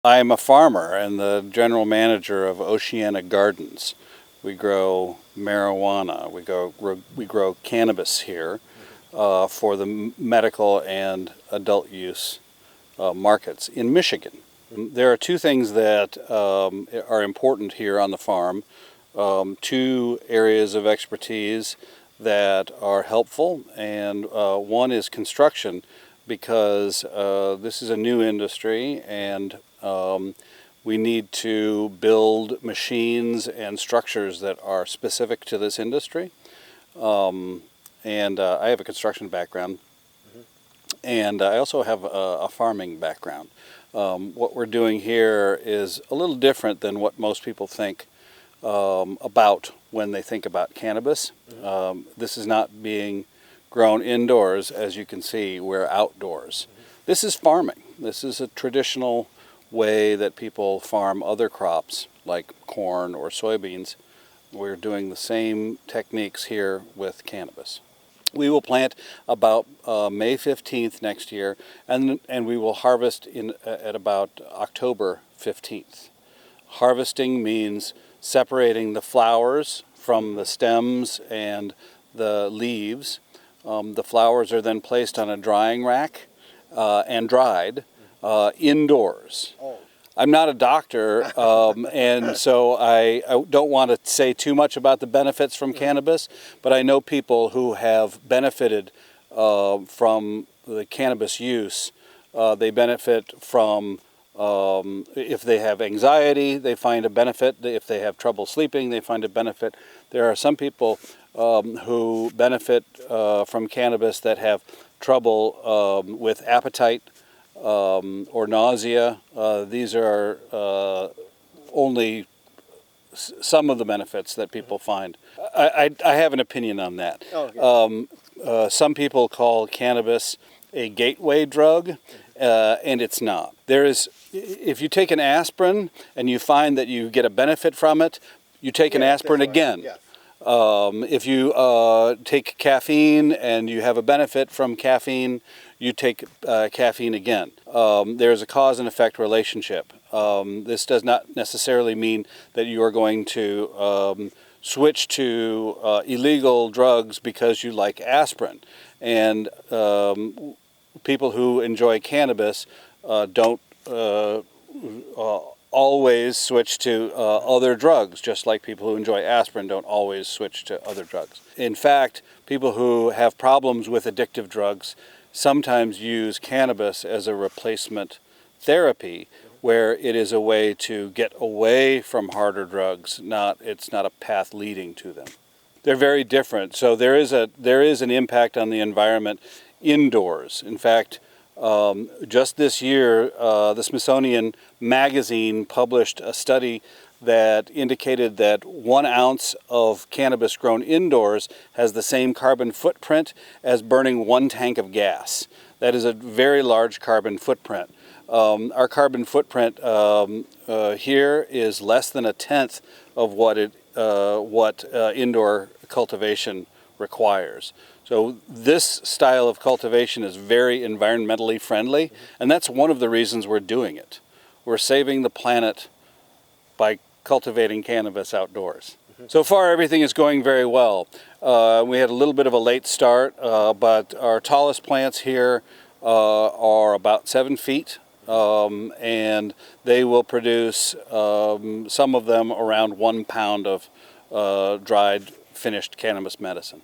I'm a farmer and the general manager of O시아나 Gardens. We grow marijuana. We grow cannabis here for the medical and adult use markets in Michigan. There are two things that are important here on the farm, two areas of expertise that are helpful, and one is construction, because this is a new industry and we need to build machines and structures that are specific to this industry. And I have a construction background, and I also have a farming background. What we're doing here is a little different than what most people think about when they think about cannabis. This is not being grown indoors. As you can see, we're outdoors. This is farming. This is a traditional way that people farm other crops like corn or soybeans. We're doing the same techniques here with cannabis. We will plant about May 15th next year, and we will harvest at about October 15th. Harvesting means separating the flowers from the stems and the leaves. The flowers are then placed on a drying rack and dried indoors. I'm not a doctor, and so I don't want to say too much about the benefits from cannabis, but I know people who have benefited from the cannabis use. They benefit from, if they have anxiety, they find a benefit. If they have trouble sleeping, they find a benefit. There are some people who benefit from cannabis that have trouble with appetite or nausea. These are only some of the benefits that people find. I have an opinion on that. Some people call cannabis a gateway drug, and it's not. If you take an aspirin and you find that you get a benefit from it, you take an aspirin again. Yeah. If you take caffeine and you have a benefit from caffeine, you take caffeine again. There's a cause and effect relationship. This does not necessarily mean that you are going to switch to illegal drugs because you like aspirin. And people who enjoy cannabis don't always switch to other drugs, just like people who enjoy aspirin don't always switch to other drugs. In fact, people who have problems with addictive drugs sometimes use cannabis as a replacement therapy, where it is a way to get away from harder drugs. It's not a path leading to them. They're very different. So there is an impact on the environment indoors. In fact, just this year, the Smithsonian Magazine published a study that indicated that 1 ounce of cannabis grown indoors has the same carbon footprint as burning 1 tank of gas. That is a very large carbon footprint. Our carbon footprint here is less than 1/10 of what indoor cultivation requires. So this style of cultivation is very environmentally friendly, and that's one of the reasons we're doing it. We're saving the planet by cultivating cannabis outdoors. So far, everything is going very well. We had a little bit of a late start, but our tallest plants here are about 7 feet, and they will produce, some of them, around 1 pound of dried, finished cannabis medicine.